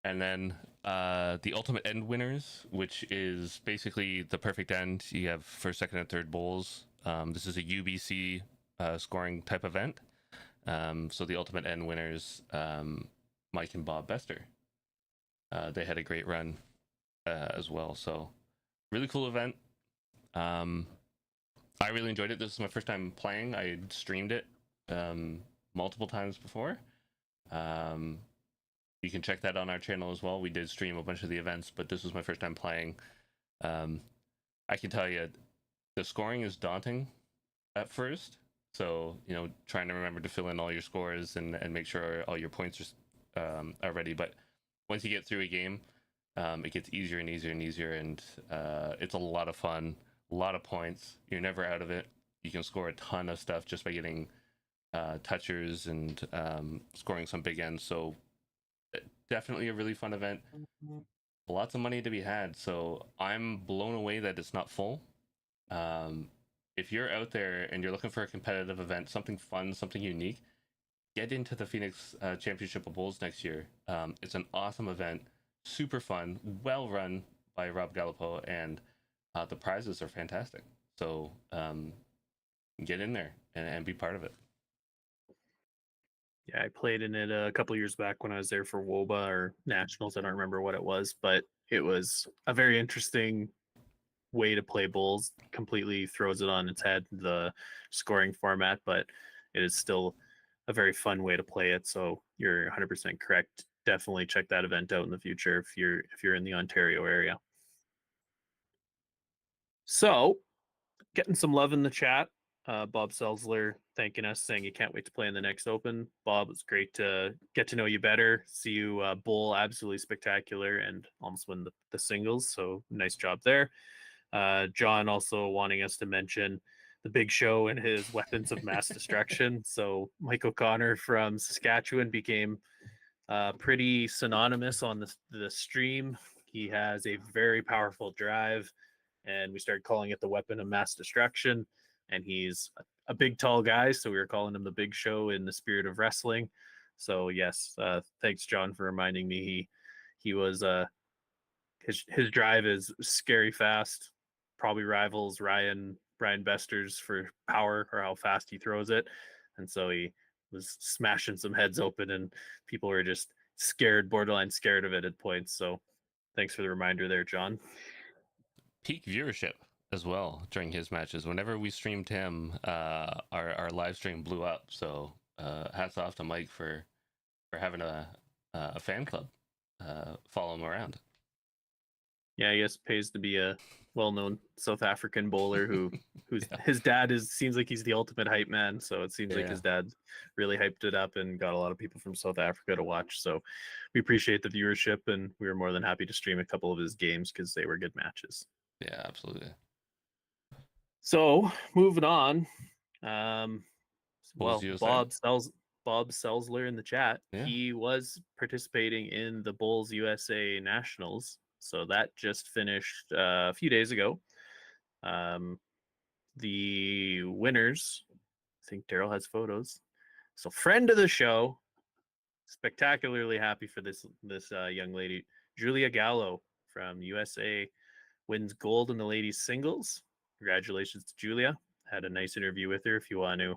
S2: And then the ultimate end winners, which is basically the perfect end. You have first, second, and third bowls. This is a UBC scoring type event. So the ultimate end winners, Mike and Bob Bester, they had a great run as well. So really cool event. I really enjoyed it. This is my first time playing. I streamed it multiple times before. You can check that on our channel as well. We did stream a bunch of the events, but this was my first time playing. I can tell you, the scoring is daunting at first. So, trying to remember to fill in all your scores and make sure all your points are ready. But once you get through a game, it gets easier and easier and easier, and it's a lot of fun, a lot of points. You're never out of it. You can score a ton of stuff just by getting touchers and scoring some big ends. So definitely a really fun event. Lots of money to be had. So I'm blown away that it's not full. If you're out there and you're looking for a competitive event, something fun, something unique, get into the Phoenix Championship of Bowls next year. It's an awesome event, super fun, well run by Rob Gallipo, and the prizes are fantastic. So get in there and be part of it.
S1: Yeah, I played in it a couple years back when I was there for WOBA or Nationals. I don't remember what it was, but it was a very interesting way to play bowls. Completely throws it on its head, the scoring format, but it is still a very fun way to play it. So you're 100% correct. Definitely check that event out in the future if you're in the Ontario area. So getting some love in the chat. Bob Selzler thanking us, saying he can't wait to play in the next Open. Bob, it's great to get to know you better, see you bowl absolutely spectacular and almost win the singles. So nice job there. John also wanting us to mention the Big Show and his weapons of mass destruction. So Mike O'Connor from Saskatchewan became pretty synonymous on the stream. He has a very powerful drive, and we started calling it the weapon of mass destruction. And he's a big, tall guy, so we were calling him the Big Show in the spirit of wrestling. So yes, thanks, John, for reminding me. He was his drive is scary fast, probably rivals Brian Bester's for power or how fast he throws it, and so he was smashing some heads open, and people were just scared, borderline scared of it at points. So thanks for the reminder there, John.
S2: Peak viewership as well during his matches. Whenever we streamed him, our live stream blew up. So hats off to Mike for having a fan club follow him around.
S1: Yeah, I guess it pays to be a well-known South African bowler who's
S2: Yeah.
S1: his dad seems like he's the ultimate hype man. So it seems like
S2: Yeah.
S1: his dad really hyped it up and got a lot of people from South Africa to watch. So we appreciate the viewership, and we were more than happy to stream a couple of his games because they were good matches.
S2: Yeah, absolutely.
S1: So moving on, um,
S2: Bulls
S1: well,
S2: USA.
S1: Bob Selzler in the chat.
S2: Yeah.
S1: He was participating in the Bulls USA Nationals, so that just finished a few days ago. The winners, I think Daryl has photos. So friend of the show, spectacularly happy for this young lady, Julia Gallo from USA, wins gold in the ladies singles. Congratulations to Julia. Had a nice interview with her. If you want to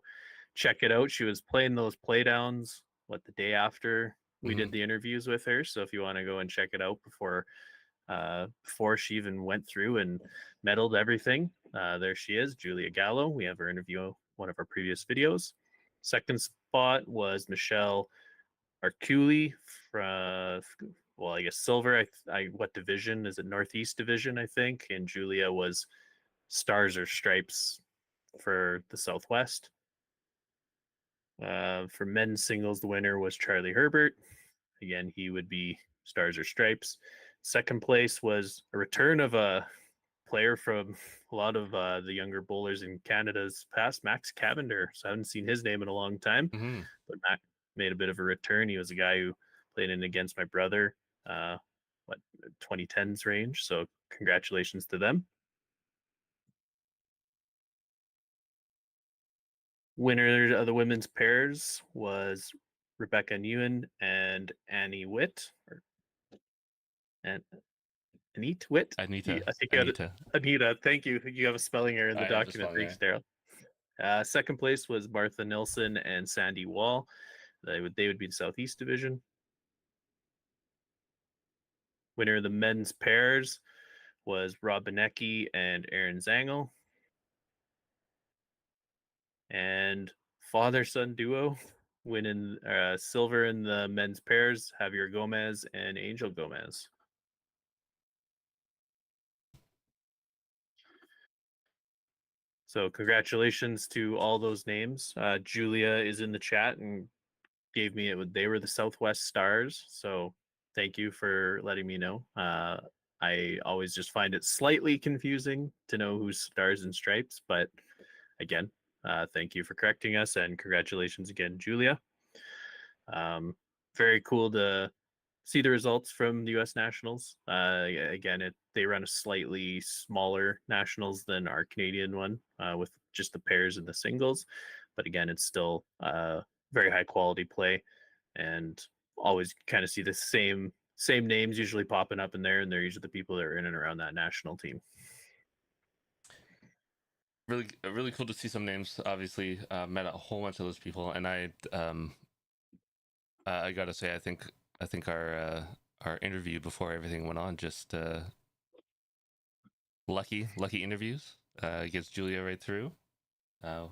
S1: check it out, she was playing those playdowns the day after we did the interviews with her. So if you want to go and check it out before she even went through and medaled everything, there she is, Julia Gallo. We have her interview, one of our previous videos. Second spot was Michelle Arculi from, well, I guess silver. What division is it? Northeast division, I think. And Julia was stars or stripes for the Southwest. For men's singles, the winner was Charlie Herbert. Again, he would be stars or stripes. Second place was a return of a player from a lot of the younger bowlers in Canada's past, Max Cavender. So I haven't seen his name in a long time,
S2: Mm-hmm.
S1: but Max made a bit of a return. He was a guy who played in against my brother, 2010s range. So congratulations to them. Winner of the women's pairs was Rebecca Newen and Annie Witt. And Anit Wit?
S2: Anita.
S1: I think you had
S2: Anita.
S1: Anita. Thank you. You have a spelling error in the
S2: I have a
S1: document.
S2: spelling
S1: Thanks, Daryl. Second place was Martha Nilsson and Sandy Wall. They would be the Southeast Division. Winner of the men's pairs was Rob Benecki and Aaron Zangel. And father-son duo winning silver in the men's pairs, Javier Gomez and Angel Gomez. So congratulations to all those names. Julia is in the chat and gave me it. They were the Southwest Stars. So thank you for letting me know. I always just find it slightly confusing to know who's Stars and Stripes, but again, thank you for correcting us, and congratulations again, Julia. Very cool to see the results from the U.S. Nationals. Again, they run a slightly smaller Nationals than our Canadian one, with just the pairs and the singles. But again, it's still very high quality play, and always kind of see the same names usually popping up in there, and they're usually the people that are in and around that national team.
S2: Really cool to see some names. Obviously, met a whole bunch of those people, and I gotta say, I think our interview before everything went on just lucky interviews. Gets Julia right through. I'll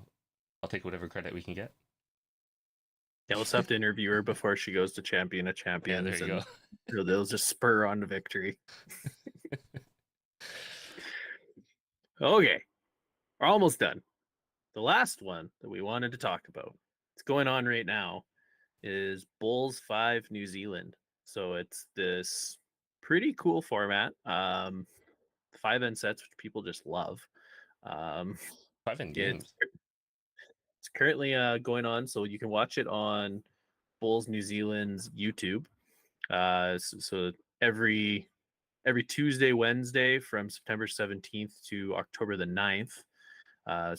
S2: take whatever credit we can get.
S1: Yeah, let's have to interview her before she goes to Champion of
S2: Yeah,
S1: Champions,
S2: there you
S1: and they'll just spur on to victory. Okay, we're almost done. The last one that we wanted to talk about, it's going on right now, is Bulls 5 New Zealand. So it's this pretty cool format. 5 end sets, which people just love.
S2: 5 end games.
S1: It's currently going on, so you can watch it on Bulls New Zealand's YouTube. So every Tuesday, Wednesday from September 17th to October the 9th.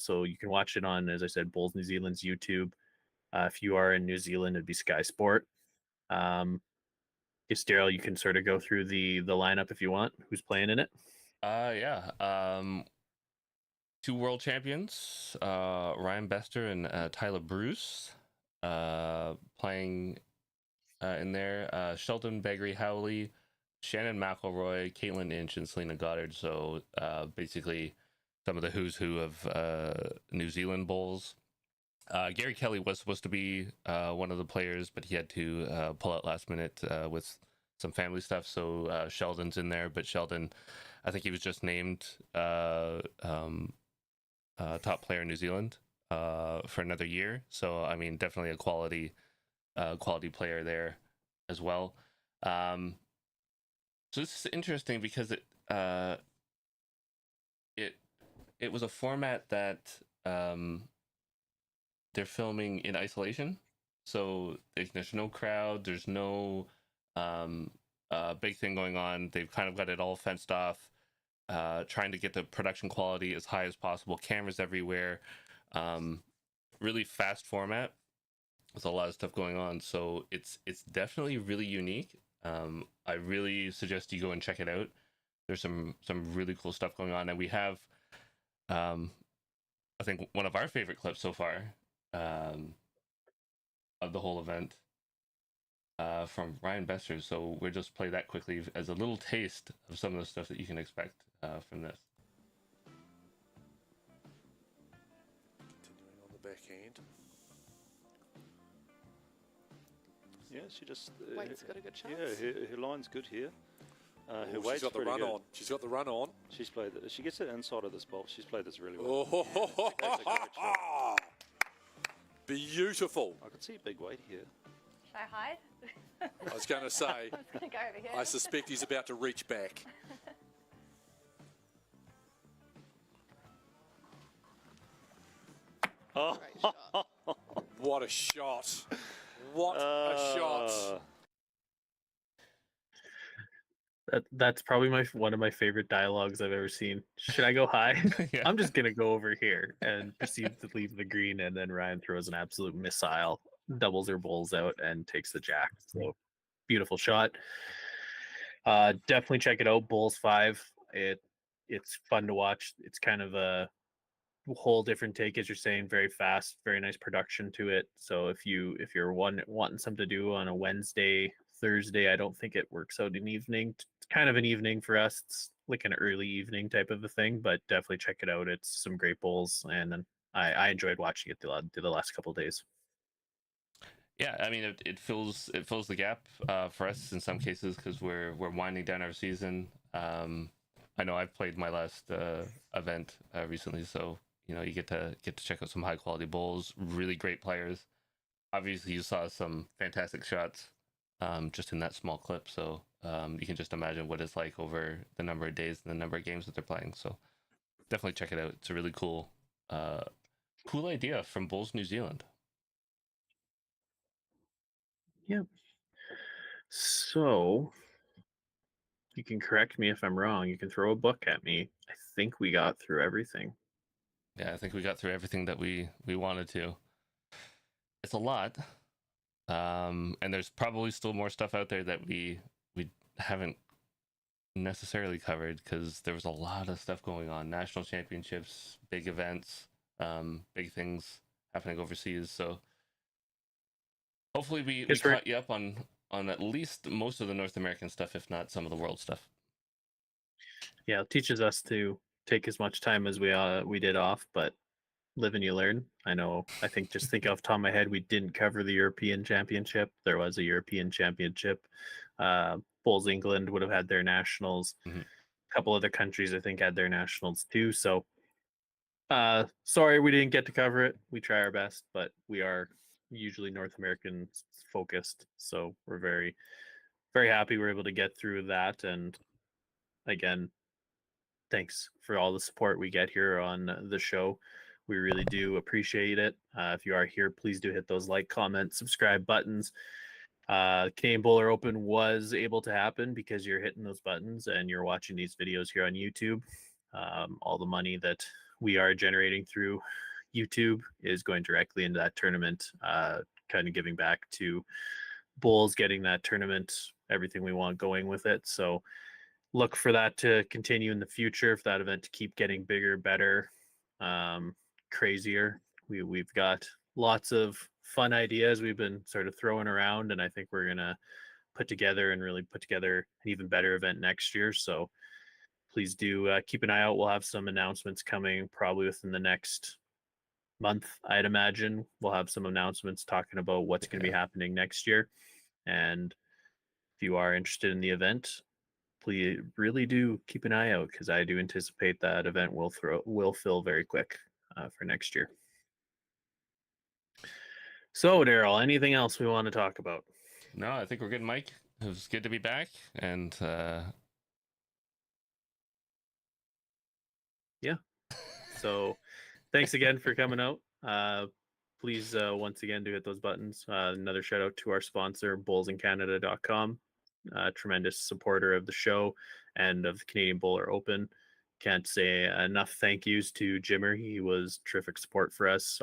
S1: So you can watch it on, as I said, Bulls New Zealand's YouTube. If you are in New Zealand, it'd be Sky Sport. Guess Daryl, you can sort of go through the lineup if you want. Who's playing in it?
S2: Yeah. 2 world champions, Ryan Bester and Tyler Bruce, playing in there. Sheldon Begry Howley, Shannon McElroy, Caitlin Inch, and Selena Goddard. So basically, some of the who's who of New Zealand Bulls. Gary Kelly was supposed to be one of the players, but he had to pull out last minute with some family stuff. So Sheldon's in there, but Sheldon, I think he was just named top player in New Zealand for another year. So I mean, definitely a quality player there as well. So this is interesting because it was a format that they're filming in isolation. So there's no crowd, there's no big thing going on. They've kind of got it all fenced off, trying to get the production quality as high as possible. Cameras everywhere. Really fast format with a lot of stuff going on. So it's definitely really unique. I really suggest you go and check it out. There's some really cool stuff going on, and we have I think one of our favorite clips so far of the whole event from Ryan Bester. So we'll just play that quickly as a little taste of some of the stuff that you can expect from this.
S3: Continuing on the back end.
S4: Yeah, she just...
S5: Weight's got a good chance.
S4: Yeah, her line's good here. Her
S3: She's
S4: weight's
S3: got the
S4: pretty
S3: run
S4: good.
S3: on. She's got the run on.
S4: She's played... She gets it inside of this box. She's played this really well.
S3: Oh,
S4: That's a great shot.
S3: beautiful.
S4: I can see a big weight here.
S5: Should I hide?
S3: I was going to say,
S5: I was going to go over here.
S3: I suspect he's about to reach back.
S4: Oh,
S5: Great shot.
S3: What a shot. What a shot.
S1: That's probably one of my favorite dialogues I've ever seen. Should I go high?
S2: Yeah.
S1: I'm just gonna go over here, and proceed to leave the green, and then Ryan throws an absolute missile, doubles her bowls out, and takes the jack. So beautiful shot. Definitely check it out. Bulls 5. It's fun to watch. It's kind of a whole different take, as you're saying. Very fast, very nice production to it. So if you're wanting something to do on a Wednesday, Thursday, I don't think it works out in evening. It's kind of an evening for us. It's like an early evening type of a thing, but definitely check it out. It's some great bowls, and then I enjoyed watching it the last couple of days.
S2: Yeah, I mean it fills the gap for us in some cases because we're winding down our season. I know I've played my last event recently, so you know you get to check out some high quality bowls, really great players. Obviously, you saw some fantastic shots just in that small clip, so you can just imagine what it's like over the number of days and the number of games that they're playing. So definitely check it out. It's a really cool idea from Bulls New Zealand.
S1: Yep. So you can correct me if I'm wrong. You can throw a book at me. I think we got through everything.
S2: Yeah, I think we got through everything that we wanted to. It's a lot, and there's probably still more stuff out there that we haven't necessarily covered because there was a lot of stuff going on: national championships, big events, big things happening overseas. So hopefully we caught you up on at least most of the North American stuff, if not some of the world stuff.
S1: Yeah, it teaches us to take as much time as we did off, but live and you learn. I think just think off the top of my head, we didn't cover the European Championship. There was a European Championship. Bulls England would have had their nationals.
S2: Mm-hmm.
S1: A couple other countries, I think, had their nationals too. So sorry we didn't get to cover it. We try our best, but we are usually North American focused. So we're very, very happy we're able to get through that. And again, thanks for all the support we get here on the show. We really do appreciate it. If you are here, please do hit those like, comment, subscribe buttons. Canadian Bowler Open was able to happen because you're hitting those buttons and you're watching these videos here on YouTube. All the money that we are generating through YouTube is going directly into that tournament, kind of giving back to Bulls, getting that tournament, everything we want going with it. So look for that to continue in the future, for that event to keep getting bigger, better, crazier. We've got lots of fun ideas we've been sort of throwing around, and I think we're gonna put together an even better event next year. So please do keep an eye out. We'll have some announcements coming probably within the next month. I'd imagine we'll have some announcements talking about what's going to be happening next year. And if you are interested in the event, please really do keep an eye out because I do anticipate that event will fill very quick for next year. So, Daryl, anything else we want to talk about?
S2: No, I think we're good, Mike. It was good to be back, and
S1: yeah. So, thanks again for coming out. Please, once again, do hit those buttons. Another shout out to our sponsor, bullsincanada.com. Tremendous supporter of the show and of the Canadian Bowler Open. Can't say enough thank yous to Jimmer. He was terrific support for us.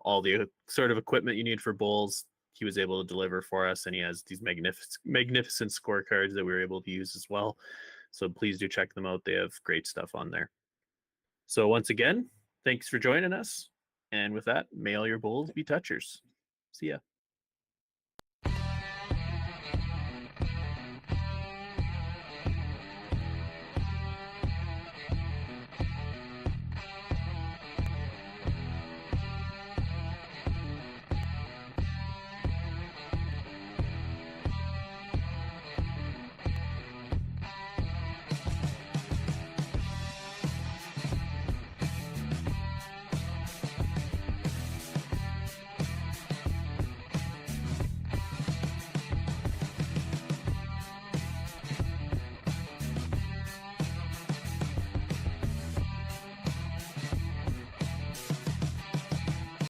S1: All the sort of equipment you need for bowls, he was able to deliver for us, and he has these magnificent scorecards that we were able to use as well. So please do check them out. They have great stuff on there. So once again, thanks for joining us. And with that, may all your bowls be touchers. See ya.